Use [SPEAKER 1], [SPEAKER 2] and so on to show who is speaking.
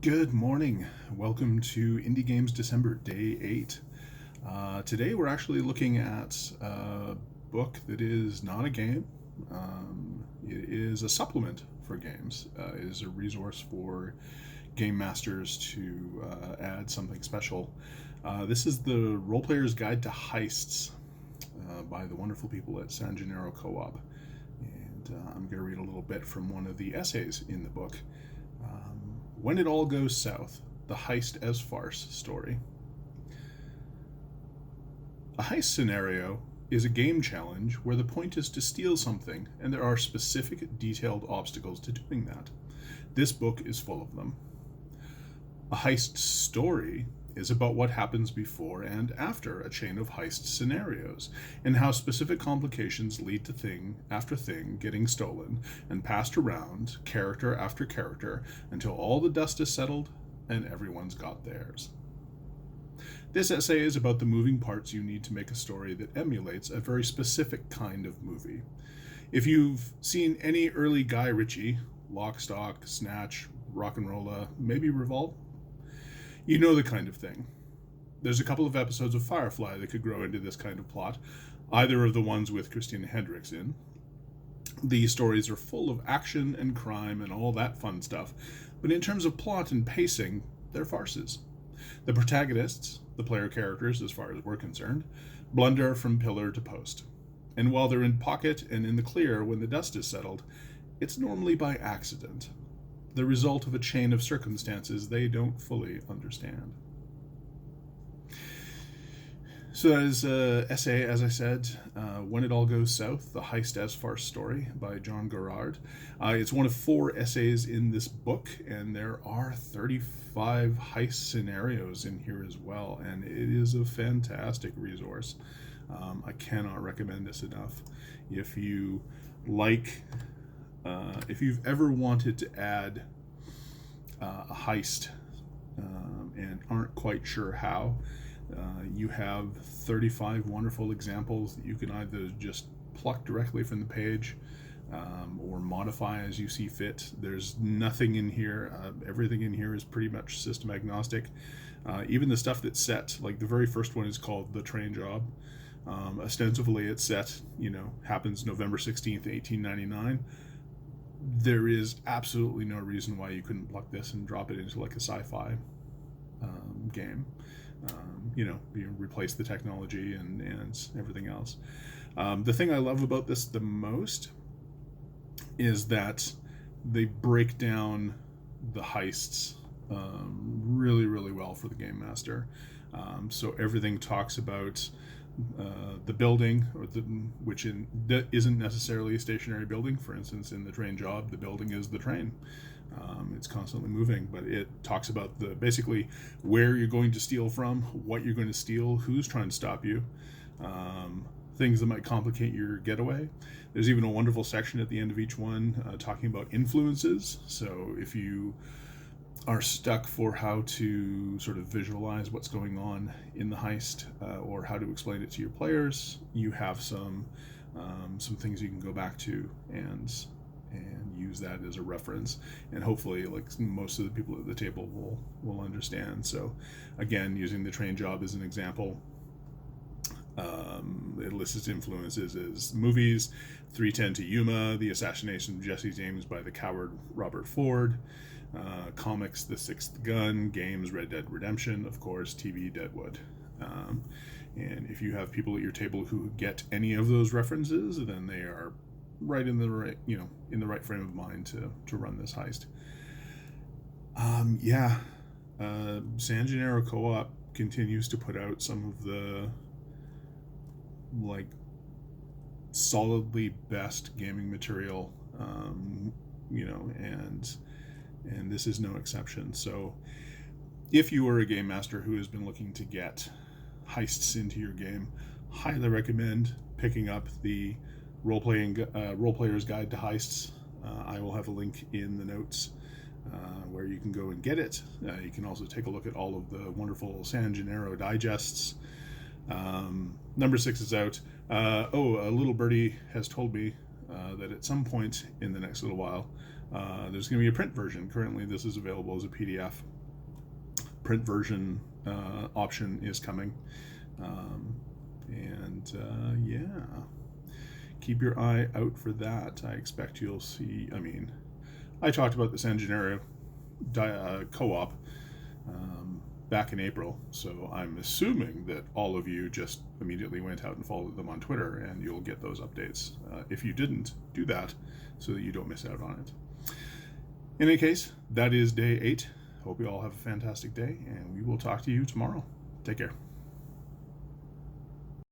[SPEAKER 1] Good morning. Welcome to Indie Games December, Day 8. Today we're actually looking at a book that is not a game. It is a supplement for games. It is a resource for game masters to add something special. This is the Roleplayer's Guide to Heists by the wonderful people at San Gennaro Co-op. And I'm going to read a little bit from one of the essays in the book. When It All Goes South, the Heist as Farce story. A heist scenario is a game challenge where the point is to steal something, and there are specific, detailed obstacles to doing that. This book is full of them. A heist story is about what happens before and after a chain of heist scenarios, and how specific complications lead to thing after thing getting stolen and passed around, character after character, until all the dust is settled and everyone's got theirs. This essay is about the moving parts you need to make a story that emulates a very specific kind of movie. If you've seen any early Guy Ritchie, Lock, Stock, Snatch, Rock'n'Rolla, maybe Revolt, you know the kind of thing. There's a couple of episodes of Firefly that could grow into this kind of plot, either of the ones with Christina Hendricks in. These stories are full of action and crime and all that fun stuff, but in terms of plot and pacing, they're farces. The protagonists, the player characters as far as we're concerned, blunder from pillar to post. And while they're in pocket and in the clear when the dust is settled, it's normally by accident, the result of a chain of circumstances they don't fully understand. So that is an essay, as I said, When It All Goes South, the Heist as Farce story by John Gerard. It's one of 4 essays in this book, and there are 35 heist scenarios in here as well, and it is a fantastic resource. I cannot recommend this enough. If you like, if you've ever wanted to add a heist and aren't quite sure how, you have 35 wonderful examples that you can either just pluck directly from the page or modify as you see fit. There's nothing in here. Everything in here is pretty much system agnostic. Even the stuff that's set, like the very first one is called The Train Job. Ostensibly it's set, happens November 16th, 1899. There is absolutely no reason why you couldn't pluck this and drop it into like a sci-fi game. You replace the technology and everything else. The thing I love about this the most is that they break down the heists really, really well for the game master. So everything talks about the building, which isn't necessarily a stationary building. For instance, in The Train Job, the building is the train. It's constantly moving, but it talks about basically where you're going to steal from, what you're going to steal, who's trying to stop you, things that might complicate your getaway. There's even a wonderful section at the end of each one talking about influences. So if you are stuck for how to sort of visualize what's going on in the heist or how to explain it to your players, you have some things you can go back to and use that as a reference, and hopefully like most of the people at the table will understand. So again, using The Train Job as an example, it lists its influences as movies: 3:10 to Yuma, The Assassination of Jesse James by the Coward Robert Ford, comics The Sixth Gun, games Red Dead Redemption, of course, TV Deadwood. And if you have people at your table who get any of those references, then they are right in the right, in the right frame of mind to run this heist. San Gennaro Co-op continues to put out some of the solidly best gaming material, and this is no exception. So if you are a game master who has been looking to get heists into your game, highly recommend picking up the Roleplayer's Guide to Heists. I will have a link in the notes where you can go and get it. You can also take a look at all of the wonderful San Gennaro digests. Number 6 is out. A little birdie has told me that at some point in the next little while, There's going to be a print version. Currently, this is available as a PDF. Print version option is coming. Yeah, keep your eye out for that. I expect you'll see. I mean, I talked about this Engineer co-op back in April, so I'm assuming that all of you just immediately went out and followed them on Twitter, and you'll get those updates. If you didn't, do that so that you don't miss out on it. In any case, that is day 8. Hope you all have a fantastic day, and we will talk to you tomorrow. Take care.